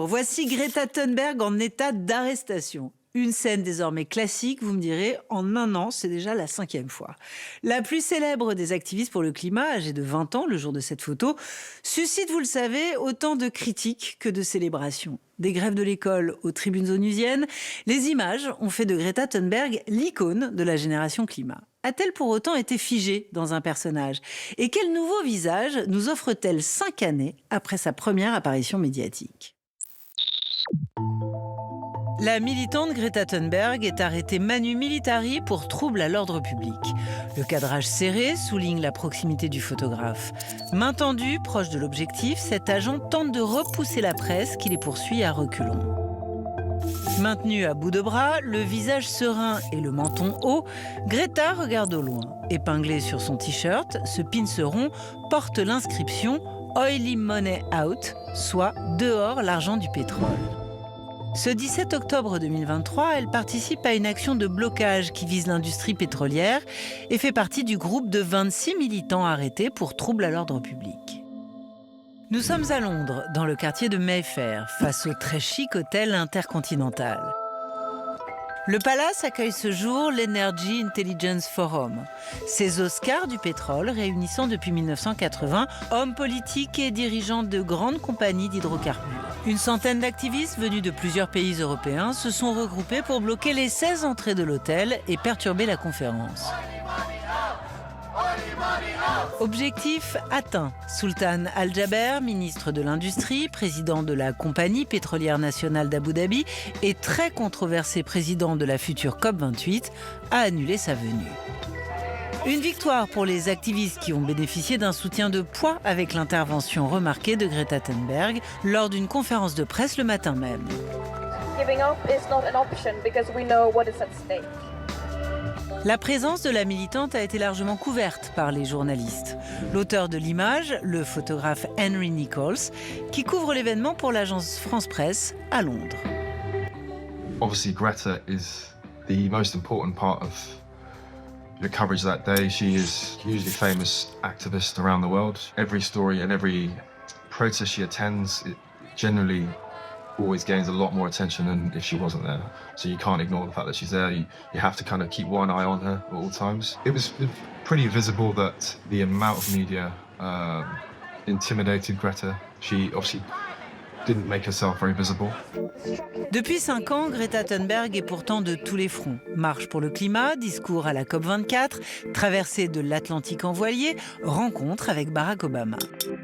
voici Greta Thunberg en état d'arrestation. Une scène désormais classique, vous me direz, en un an, c'est déjà la 5e fois. La plus célèbre des activistes pour le climat, âgée de 20 ans le jour de cette photo, suscite, vous le savez, autant de critiques que de célébrations. Des grèves de l'école aux tribunes onusiennes, les images ont fait de Greta Thunberg l'icône de la génération climat. A-t-elle pour autant été figée dans un personnage? Et quel nouveau visage nous offre-t-elle 5 années après sa première apparition médiatique? La militante Greta Thunberg est arrêtée manu militari pour trouble à l'ordre public. Le cadrage serré souligne la proximité du photographe. Main tendue, proche de l'objectif, cet agent tente de repousser la presse qui les poursuit à reculons. Maintenue à bout de bras, le visage serein et le menton haut, Greta regarde au loin. Épinglée sur son t-shirt, ce pince rond porte l'inscription « Oily Money Out », soit « Dehors l'argent du pétrole ». Ce 17 octobre 2023, elle participe à une action de blocage qui vise l'industrie pétrolière et fait partie du groupe de 26 militants arrêtés pour trouble à l'ordre public. Nous sommes à Londres, dans le quartier de Mayfair, face au très chic hôtel Intercontinental. Le palace accueille ce jour l'Energy Intelligence Forum, ces Oscars du pétrole réunissant depuis 1980 hommes politiques et dirigeants de grandes compagnies d'hydrocarbures. Une centaine d'activistes venus de plusieurs pays européens se sont regroupés pour bloquer les 16 entrées de l'hôtel et perturber la conférence. Objectif atteint. Sultan Al-Jaber, ministre de l'Industrie, président de la Compagnie pétrolière nationale d'Abu Dhabi et très controversé président de la future COP28, a annulé sa venue. Une victoire pour les activistes qui ont bénéficié d'un soutien de poids avec l'intervention remarquée de Greta Thunberg lors d'une conférence de presse le matin même. Giving up is not an option because we know what is at stake. La présence de la militante a été largement couverte par les journalistes. L'auteur de l'image, le photographe Henry Nichols, qui couvre l'événement pour l'agence France Presse à Londres. Obviously, Greta is the most important part of the coverage that day. She is a hugely famous activist around the world. Every story and every protest she attends, it generally always gains a lot more attention than if she wasn't there. So you can't ignore the fact that she's there. You have to kind of keep one eye on her at all times. It was pretty visible that the amount of media intimidated Greta. She obviously didn't make herself very visible. Depuis 5 ans, Greta Thunberg est pourtant de tous les fronts. Marche pour le climat, discours à la COP24, traversée de l'Atlantique en voilier, rencontre avec Barack Obama.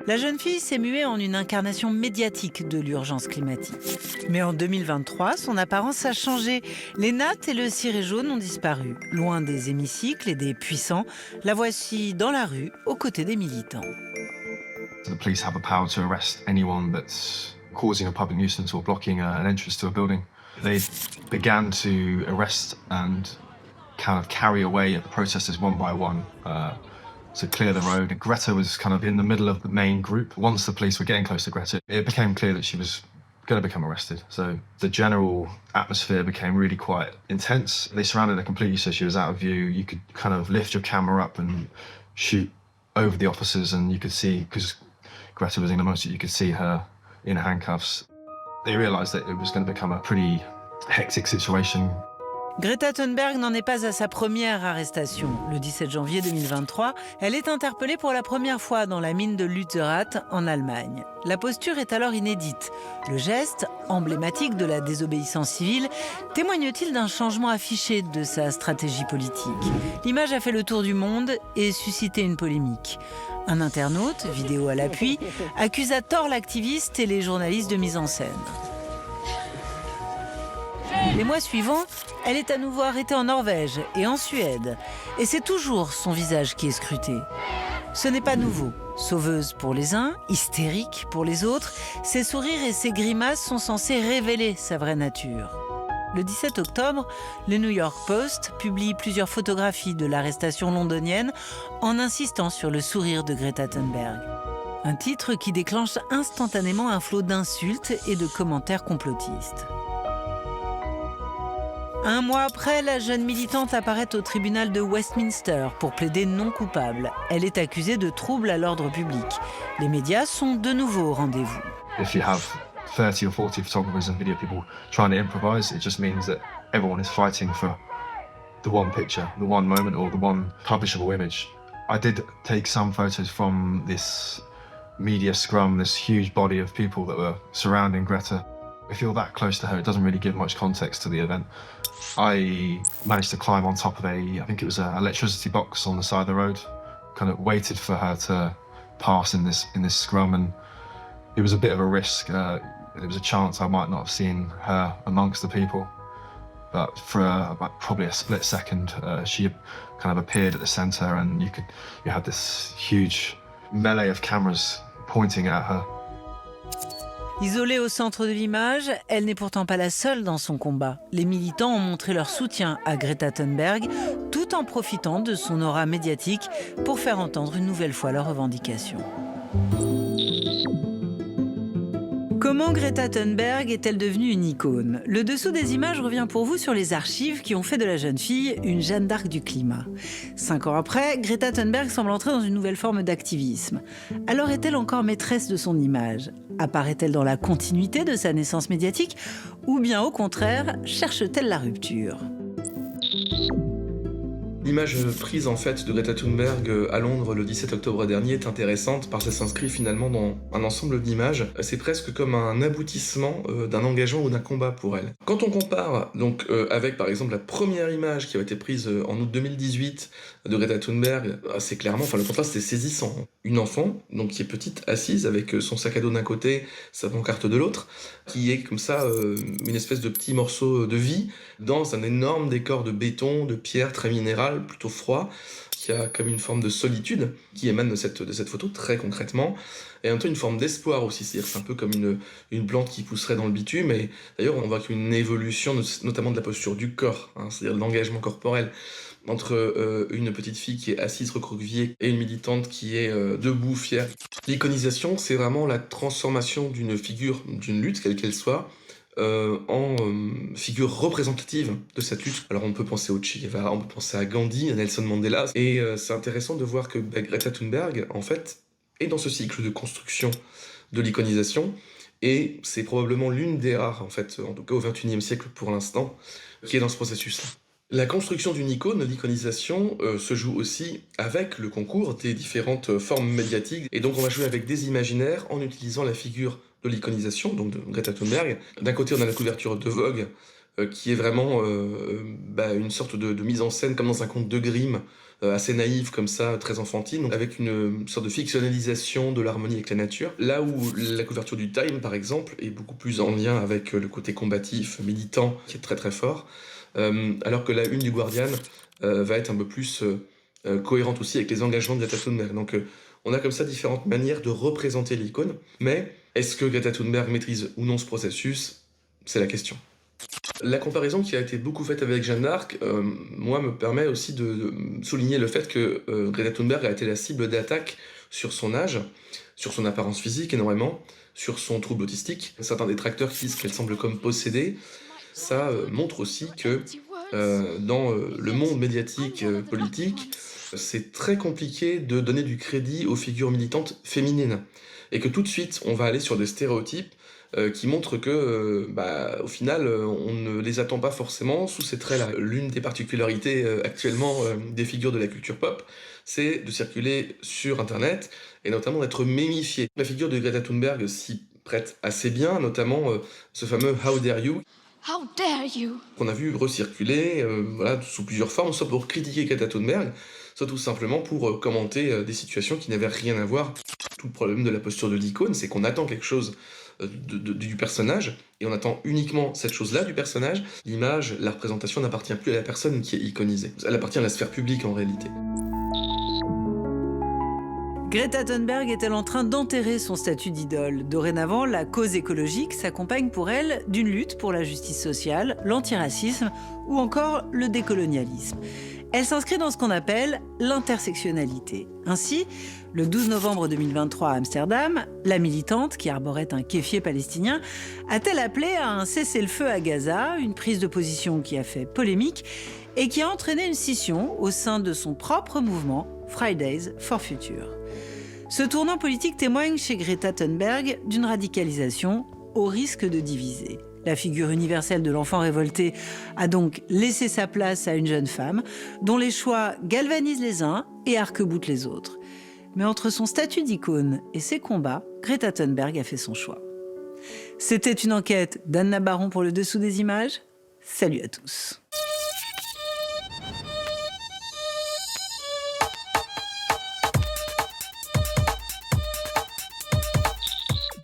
La jeune fille s'est muée en une incarnation médiatique de l'urgence climatique. Mais en 2023, son apparence a changé. Les nattes et le ciré jaune ont disparu. Loin des hémicycles et des puissants, la voici dans la rue, aux côtés des militants. The police have the power to arrest anyone that's causing a public nuisance or blocking an entrance to a building. They began to arrest and kind of carry away protesters one by one to clear the road. Greta was kind of in the middle of the main group. Once the police were getting close to Greta, it became clear that she was going to become arrested. So the general atmosphere became really quite intense. They surrounded her completely so she was out of view. You could kind of lift your camera up and shoot over the officers and you could see, because Greta was in emotion, you could see her in handcuffs. They realized that it was going to become a pretty hectic situation. Greta Thunberg n'en est pas à sa première arrestation. Le 17 janvier 2023, elle est interpellée pour la première fois dans la mine de Lützerath en Allemagne. La posture est alors inédite. Le geste, emblématique de la désobéissance civile, témoigne-t-il d'un changement affiché de sa stratégie politique? L'image a fait le tour du monde et suscité une polémique. Un internaute, vidéo à l'appui, accuse à tort l'activiste et les journalistes de mise en scène. Les mois suivants, elle est à nouveau arrêtée en Norvège et en Suède. Et c'est toujours son visage qui est scruté. Ce n'est pas nouveau. Sauveuse pour les uns, hystérique pour les autres, ses sourires et ses grimaces sont censés révéler sa vraie nature. Le 17 octobre, le New York Post publie plusieurs photographies de l'arrestation londonienne en insistant sur le sourire de Greta Thunberg. Un titre qui déclenche instantanément un flot d'insultes et de commentaires complotistes. Un mois après, la jeune militante apparaît au tribunal de Westminster pour plaider non coupable. Elle est accusée de trouble à l'ordre public. Les médias sont de nouveau au rendez-vous. If you have 30 or 40 photographers and video people trying to improvise. It just means that everyone is fighting for the one picture, the one moment, or the one publishable image. I did take some photos from this media scrum, this huge body of people that were surrounding Greta. If you're that close to her, it doesn't really give much context to the event. I managed to climb on top of I think it was an electricity box on the side of the road, kind of waited for her to pass in this scrum, and it was a bit of a risk. There was a chance I might not have seen her amongst the people, but for probably a split second, she kind of appeared at the center, and you had this huge melee of cameras pointing at her. Isolée au centre de l'image, elle n'est pourtant pas la seule dans son combat. Les militants ont montré leur soutien à Greta Thunberg, tout en profitant de son aura médiatique pour faire entendre une nouvelle fois leurs revendications. Comment Greta Thunberg est-elle devenue une icône ? Le dessous des images revient pour vous sur les archives qui ont fait de la jeune fille une Jeanne d'Arc du climat. 5 ans après, Greta Thunberg semble entrer dans une nouvelle forme d'activisme. Alors est-elle encore maîtresse de son image ? Apparaît-elle dans la continuité de sa naissance médiatique ? Ou bien au contraire, cherche-t-elle la rupture ? L'image prise en fait de Greta Thunberg à Londres le 17 octobre dernier est intéressante parce qu'elle s'inscrit finalement dans un ensemble d'images. C'est presque comme un aboutissement d'un engagement ou d'un combat pour elle. Quand on compare donc avec par exemple la première image qui a été prise en août 2018 de Greta Thunberg, c'est clairement, enfin le contraste est saisissant. Une enfant, donc qui est petite, assise avec son sac à dos d'un côté, sa pancarte de l'autre, qui est comme ça une espèce de petit morceau de vie dans un énorme décor de béton, de pierre très minérale, plutôt froid, qui a comme une forme de solitude qui émane de cette photo très concrètement, et en même temps une forme d'espoir aussi, c'est-à-dire c'est un peu comme une plante qui pousserait dans le bitume, et d'ailleurs on voit qu'une évolution notamment de la posture du corps, c'est-à-dire de l'engagement corporel, entre une petite fille qui est assise recroquevillée et une militante qui est debout, fière. L'iconisation, c'est vraiment la transformation d'une figure, d'une lutte, quelle qu'elle soit, en figure représentative de cette lutte. Alors on peut penser au Che Guevara, on peut penser à Gandhi, à Nelson Mandela, et c'est intéressant de voir que Greta Thunberg, en fait, est dans ce cycle de construction de l'iconisation, et c'est probablement l'une des rares, en fait, en tout cas au XXIe siècle pour l'instant, qui est dans ce processus-là. La construction d'une icône, l'iconisation, se joue aussi avec le concours des différentes formes médiatiques. Et donc on va jouer avec des imaginaires en utilisant la figure de l'iconisation, donc de Greta Thunberg. D'un côté, on a la couverture de Vogue, qui est vraiment une sorte de mise en scène comme dans un conte de Grimm, assez naïve comme ça, très enfantine, donc avec une sorte de fictionnalisation de l'harmonie avec la nature. Là où la couverture du Time, par exemple, est beaucoup plus en lien avec le côté combatif, militant, qui est très très fort. Alors que la une du Guardian va être un peu plus cohérente aussi avec les engagements de Greta Thunberg. Donc on a comme ça différentes manières de représenter l'icône, mais est-ce que Greta Thunberg maîtrise ou non ce processus ? C'est la question. La comparaison qui a été beaucoup faite avec Jeanne d'Arc, moi, me permet aussi de souligner le fait que Greta Thunberg a été la cible d'attaques sur son âge, sur son apparence physique énormément, sur son trouble autistique. Certains détracteurs qui disent qu'elle semble comme possédée. Ça montre aussi que dans le monde médiatique politique, c'est très compliqué de donner du crédit aux figures militantes féminines. Et que tout de suite, on va aller sur des stéréotypes qui montrent que, au final, on ne les attend pas forcément sous ces traits-là. L'une des particularités actuellement des figures de la culture pop, c'est de circuler sur Internet et notamment d'être mémifié. La figure de Greta Thunberg s'y prête assez bien, notamment ce fameux « How dare you » How dare you? qu'on a vu recirculer sous plusieurs formes, soit pour critiquer Greta Thunberg, soit tout simplement pour commenter des situations qui n'avaient rien à voir. Tout le problème de la posture de l'icône, c'est qu'on attend quelque chose du personnage, et on attend uniquement cette chose-là du personnage. L'image, la représentation n'appartient plus à la personne qui est iconisée. Elle appartient à la sphère publique en réalité. Greta Thunberg est-elle en train d'enterrer son statut d'idole ? Dorénavant, la cause écologique s'accompagne pour elle d'une lutte pour la justice sociale, l'antiracisme ou encore le décolonialisme. Elle s'inscrit dans ce qu'on appelle l'intersectionnalité. Ainsi, le 12 novembre 2023 à Amsterdam, la militante, qui arborait un kéfier palestinien, a-t-elle appelé à un cessez-le-feu à Gaza, une prise de position qui a fait polémique et qui a entraîné une scission au sein de son propre mouvement Fridays for Future. Ce tournant politique témoigne chez Greta Thunberg d'une radicalisation au risque de diviser. La figure universelle de l'enfant révolté a donc laissé sa place à une jeune femme dont les choix galvanisent les uns et arc-boutent les autres. Mais entre son statut d'icône et ses combats, Greta Thunberg a fait son choix. C'était une enquête d'Anna Baron pour le Dessous des images. Salut à tous.